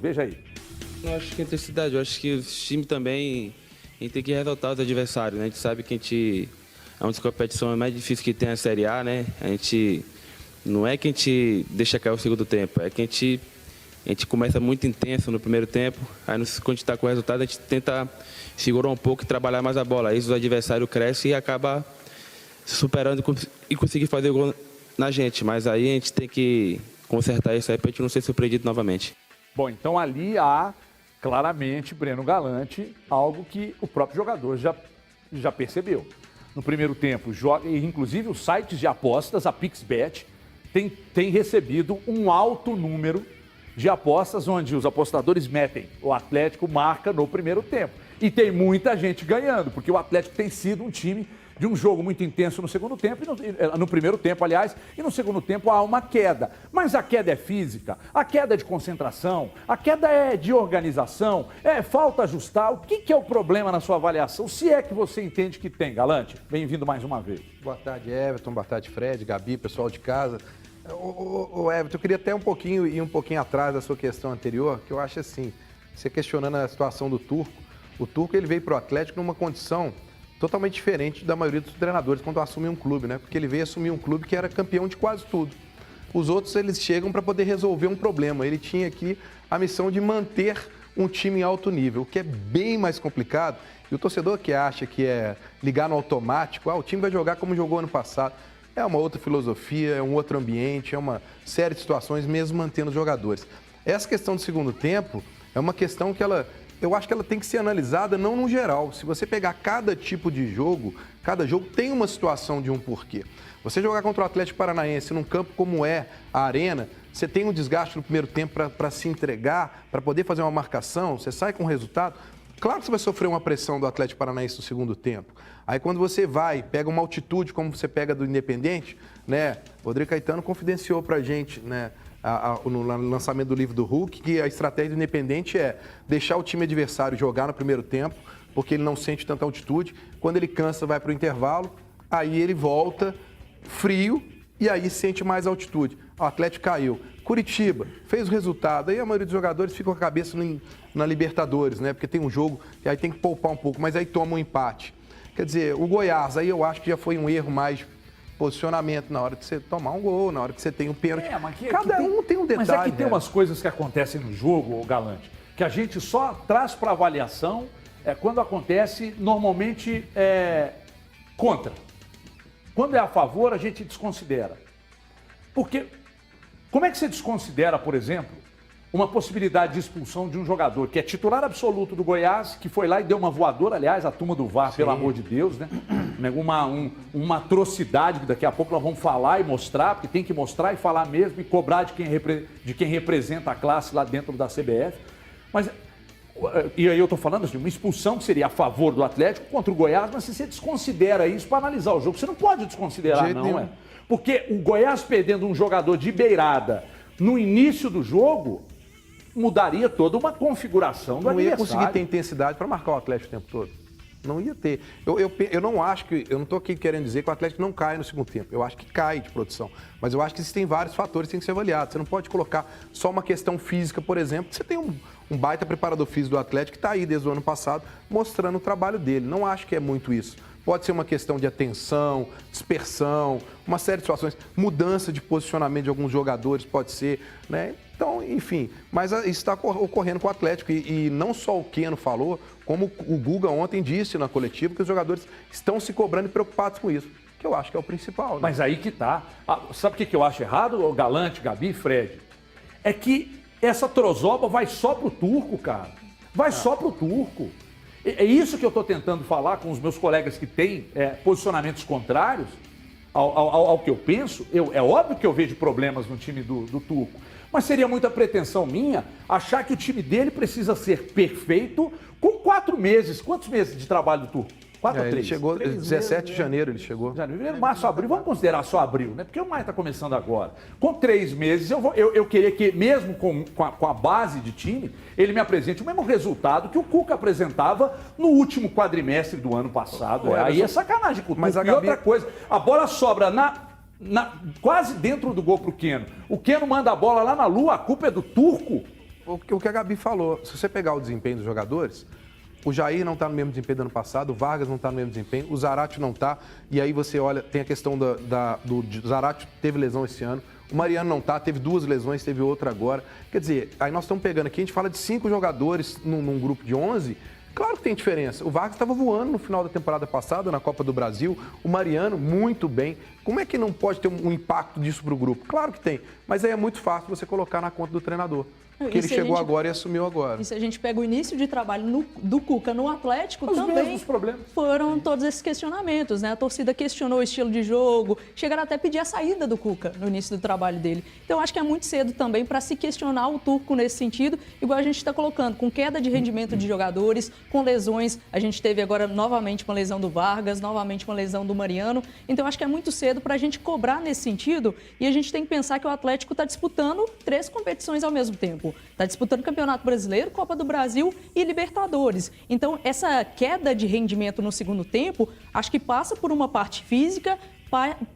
Veja aí. Eu acho que a intensidade, eu acho que o time também a gente tem que resultar os adversários, né? A gente sabe que é uma das competições mais difíceis que tem a Série A, né? Não é que a gente deixa cair o segundo tempo, é que a gente começa muito intenso no primeiro tempo, aí quando a gente está com o resultado, a gente tenta segurar um pouco e trabalhar mais a bola. Aí os adversários crescem e acaba se superando e conseguir fazer o gol na gente. Mas aí a gente tem que consertar isso aí para a gente não ser surpreendido novamente. Bom, então ali há claramente, Breno Galante, algo que o próprio jogador já percebeu. No primeiro tempo, inclusive os sites de apostas, a PixBet, tem recebido um alto número de apostas onde os apostadores metem o Atlético marca no primeiro tempo. E tem muita gente ganhando, porque o Atlético tem sido um time de um jogo muito intenso no segundo tempo, no primeiro tempo, aliás, e no segundo tempo há uma queda. Mas a queda é física, a queda é de concentração, a queda é de organização, falta ajustar. O que é o problema na sua avaliação, se é que você entende que tem, Galante? Bem-vindo mais uma vez. Boa tarde, Everton, boa tarde, Fred, Gabi, pessoal de casa. Ô Everton, eu queria até ir um pouquinho atrás da sua questão anterior, que eu acho assim, você questionando a situação do Turco, o Turco ele veio para o Atlético numa condição totalmente diferente da maioria dos treinadores quando assumem um clube, né? Porque ele veio assumir um clube que era campeão de quase tudo. Os outros, eles chegam para poder resolver um problema. Ele tinha aqui a missão de manter um time em alto nível, o que é bem mais complicado. E o torcedor que acha que é ligar no automático, o time vai jogar como jogou ano passado, é uma outra filosofia, é um outro ambiente, é uma série de situações, mesmo mantendo os jogadores. Essa questão do segundo tempo é uma questão que eu acho que ela tem que ser analisada não no geral. Se você pegar cada tipo de jogo, cada jogo tem uma situação de um porquê. Você jogar contra o Atlético Paranaense num campo como é a Arena, você tem um desgaste no primeiro tempo para se entregar, para poder fazer uma marcação, você sai com o resultado. Claro que você vai sofrer uma pressão do Atlético Paranaense no segundo tempo. Aí quando você pega uma altitude como você pega do Independente, né? O Rodrigo Caetano confidenciou pra gente, né? No lançamento do livro do Hulk, que a estratégia do Independente é deixar o time adversário jogar no primeiro tempo, porque ele não sente tanta altitude. Quando ele cansa, vai para o intervalo, aí ele volta frio e aí sente mais altitude. O Atlético caiu. Curitiba fez o resultado, aí a maioria dos jogadores fica com a cabeça na Libertadores, né? Porque tem um jogo e aí tem que poupar um pouco, mas aí toma um empate. Quer dizer, o Goiás, aí eu acho que já foi um erro mais posicionamento na hora de você tomar um gol, na hora que você tem um pênalti. Cada um tem um detalhe. Mas é que tem umas coisas que acontecem no jogo, Galante, que a gente só traz para avaliação quando acontece, normalmente, contra. Quando é a favor, a gente desconsidera. Porque, como é que você desconsidera, por exemplo, uma possibilidade de expulsão de um jogador que é titular absoluto do Goiás, que foi lá e deu uma voadora, aliás, a turma do VAR, pelo amor de Deus, né? Uma atrocidade que daqui a pouco nós vamos falar e mostrar, porque tem que mostrar e falar mesmo e cobrar de quem representa a classe lá dentro da CBF. Mas, e aí eu estou falando assim, uma expulsão que seria a favor do Atlético contra o Goiás, mas se você desconsidera isso para analisar o jogo, você não pode desconsiderar, não, Porque o Goiás perdendo um jogador de beirada no início do jogo mudaria toda uma configuração do adversário. Não ia conseguir ter intensidade para marcar o Atlético o tempo todo. Não ia ter. Eu não acho que... Eu não estou aqui querendo dizer que o Atlético não cai no segundo tempo. Eu acho que cai de produção. Mas eu acho que existem vários fatores que têm que ser avaliados. Você não pode colocar só uma questão física, por exemplo. Você tem um baita preparador físico do Atlético que está aí desde o ano passado mostrando o trabalho dele. Não acho que é muito isso. Pode ser uma questão de atenção, dispersão, uma série de situações, mudança de posicionamento de alguns jogadores, pode ser, né? Então, enfim, mas isso está ocorrendo com o Atlético e não só o Keno falou, como o Guga ontem disse na coletiva, que os jogadores estão se cobrando e preocupados com isso, que eu acho que é o principal. Né? Mas aí que tá. Sabe o que eu acho errado, Galante, Gabi e Fred? É que essa trozoba vai só pro Turco, cara. Vai só pro Turco. É isso que eu estou tentando falar com os meus colegas que têm posicionamentos contrários ao que eu penso. É óbvio que eu vejo problemas no time do Turco, mas seria muita pretensão minha achar que o time dele precisa ser perfeito com 4 meses. Quantos meses de trabalho do Turco? 4 ou 3? Ele chegou 17 de janeiro, ele chegou. Janeiro, março, abril, vamos considerar só abril, né? Porque o maio está começando agora. Com 3 meses, eu queria que, mesmo com a base de time, ele me apresente o mesmo resultado que o Cuca apresentava no último quadrimestre do ano passado. Aí é sacanagem com o Turco. E outra coisa, a bola sobra quase dentro do gol pro Keno. O Keno manda a bola lá na lua, a culpa é do Turco. o que a Gabi falou. Se você pegar o desempenho dos jogadores, o Jair não está no mesmo desempenho do ano passado, o Vargas não está no mesmo desempenho, o Zarate não está. E aí você olha, tem a questão do Zarate teve lesão esse ano, o Mariano não está, teve 2 lesões, teve outra agora. Quer dizer, aí nós estamos pegando aqui, a gente fala de 5 jogadores num grupo de 11. Claro que tem diferença. O Vargas estava voando no final da temporada passada na Copa do Brasil. O Mariano, muito bem. Como é que não pode ter um impacto disso para o grupo? Claro que tem. Mas aí é muito fácil você colocar na conta do treinador. Porque ele chegou agora e assumiu agora. E se a gente pega o início de trabalho do Cuca no Atlético, Os também mesmos problemas. foram todos esses questionamentos, né? A torcida questionou o estilo de jogo, chegaram até a pedir a saída do Cuca no início do trabalho dele. Então, acho que é muito cedo também para se questionar o Turco nesse sentido, igual a gente está colocando, com queda de rendimento de jogadores, com lesões. A gente teve agora novamente uma lesão do Vargas, novamente uma lesão do Mariano. Então, acho que é muito cedo para a gente cobrar nesse sentido, e a gente tem que pensar que o Atlético está disputando 3 competições ao mesmo tempo. Está disputando Campeonato Brasileiro, Copa do Brasil e Libertadores. Então, essa queda de rendimento no segundo tempo, acho que passa por uma parte física,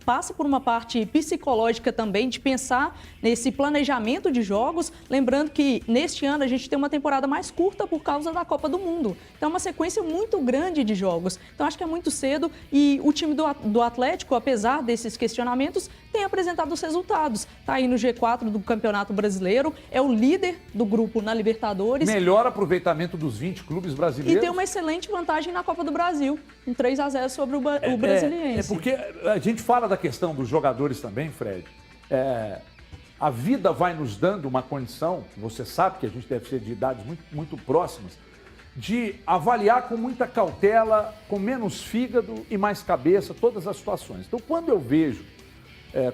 passa por uma parte psicológica também, de pensar nesse planejamento de jogos. Lembrando que neste ano a gente tem uma temporada mais curta por causa da Copa do Mundo. Então é uma sequência muito grande de jogos. Então acho que é muito cedo e o time do Atlético, apesar desses questionamentos, tem apresentado os resultados. Está aí no G4 do Campeonato Brasileiro, é o líder do grupo na Libertadores. Melhor aproveitamento dos 20 clubes brasileiros. E tem uma excelente vantagem na Copa do Brasil, um 3-0 sobre o Brasiliense. É porque a gente fala da questão dos jogadores também, Fred. A vida vai nos dando uma condição, você sabe que a gente deve ser de idades muito, muito próximas, de avaliar com muita cautela, com menos fígado e mais cabeça todas as situações. Então, quando eu vejo,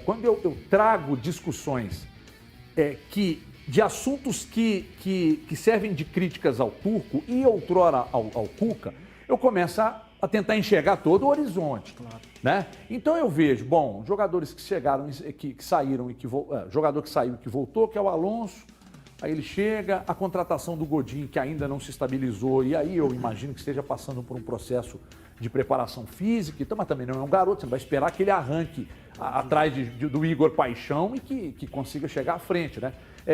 quando eu trago discussões de assuntos que servem de críticas ao Turco e outrora ao Cuca, eu começo a tentar enxergar todo o horizonte. Claro. Né? Então eu vejo, jogadores que chegaram, que saíram e jogador que saiu e que voltou, que é o Alonso, aí ele chega, a contratação do Godin, que ainda não se estabilizou, e aí eu imagino que esteja passando por um processo de preparação física, então, mas também não é um garoto, você vai esperar que ele arranque atrás do Igor Paixão e que consiga chegar à frente, né?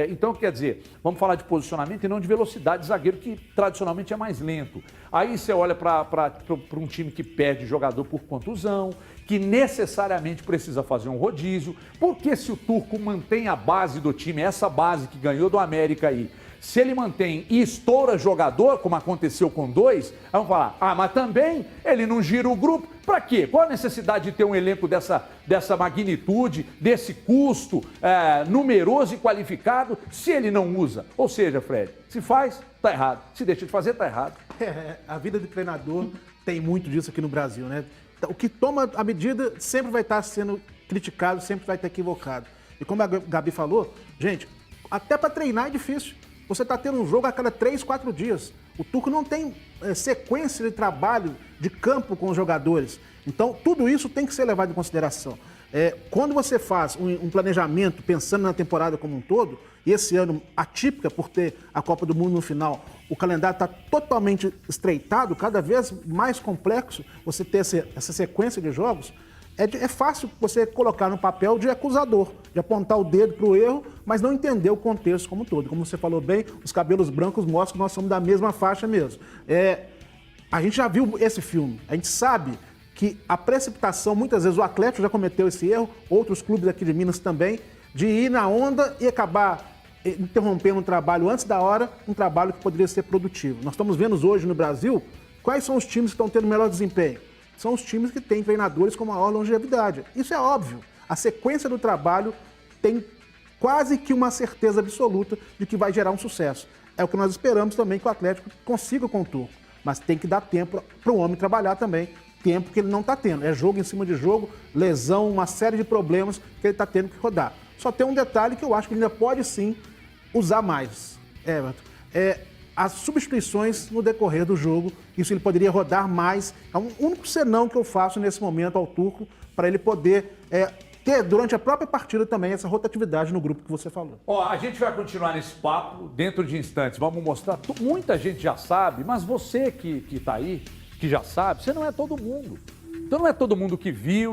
Então, quer dizer, vamos falar de posicionamento e não de velocidade de zagueiro, que tradicionalmente é mais lento. Aí você olha para um time que perde jogador por contusão, que necessariamente precisa fazer um rodízio, porque se o Turco mantém a base do time, essa base que ganhou do América aí, se ele mantém e estoura jogador, como aconteceu com 2, aí vamos falar, mas também ele não gira o grupo. Para quê? Qual a necessidade de ter um elenco dessa magnitude, desse custo numeroso e qualificado, se ele não usa? Ou seja, Fred, se faz, tá errado. Se deixa de fazer, tá errado. A vida de treinador tem muito disso aqui no Brasil, né? O que toma a medida sempre vai estar sendo criticado, sempre vai estar equivocado. E como a Gabi falou, gente, até para treinar é difícil. Você está tendo um jogo a cada 3, 4 dias. O Turco não tem sequência de trabalho de campo com os jogadores. Então, tudo isso tem que ser levado em consideração. Quando você faz um planejamento pensando na temporada como um todo, e esse ano atípica por ter a Copa do Mundo no final, o calendário está totalmente estreitado, cada vez mais complexo você ter essa sequência de jogos. É fácil você colocar no papel de acusador, de apontar o dedo para o erro, mas não entender o contexto como um todo. Como você falou bem, os cabelos brancos mostram que nós somos da mesma faixa mesmo. A gente já viu esse filme, a gente sabe que a precipitação, muitas vezes o Atlético já cometeu esse erro, outros clubes aqui de Minas também, de ir na onda e acabar interrompendo um trabalho antes da hora, um trabalho que poderia ser produtivo. Nós estamos vendo hoje no Brasil quais são os times que estão tendo melhor desempenho. São os times que têm treinadores com maior longevidade. Isso é óbvio. A sequência do trabalho tem quase que uma certeza absoluta de que vai gerar um sucesso. É o que nós esperamos também que o Atlético consiga com o Turco. Mas tem que dar tempo para o homem trabalhar também. Tempo que ele não está tendo. É jogo em cima de jogo, lesão, uma série de problemas que ele está tendo que rodar. Só tem um detalhe que eu acho que ele ainda pode sim usar mais, Everton. As substituições no decorrer do jogo, isso ele poderia rodar mais. É o único senão que eu faço nesse momento ao Turco, para ele poder ter durante a própria partida também essa rotatividade no grupo que você falou. A gente vai continuar nesse papo dentro de instantes. Vamos mostrar, muita gente já sabe, mas você que está aí, que já sabe, você não é todo mundo. Então não é todo mundo que viu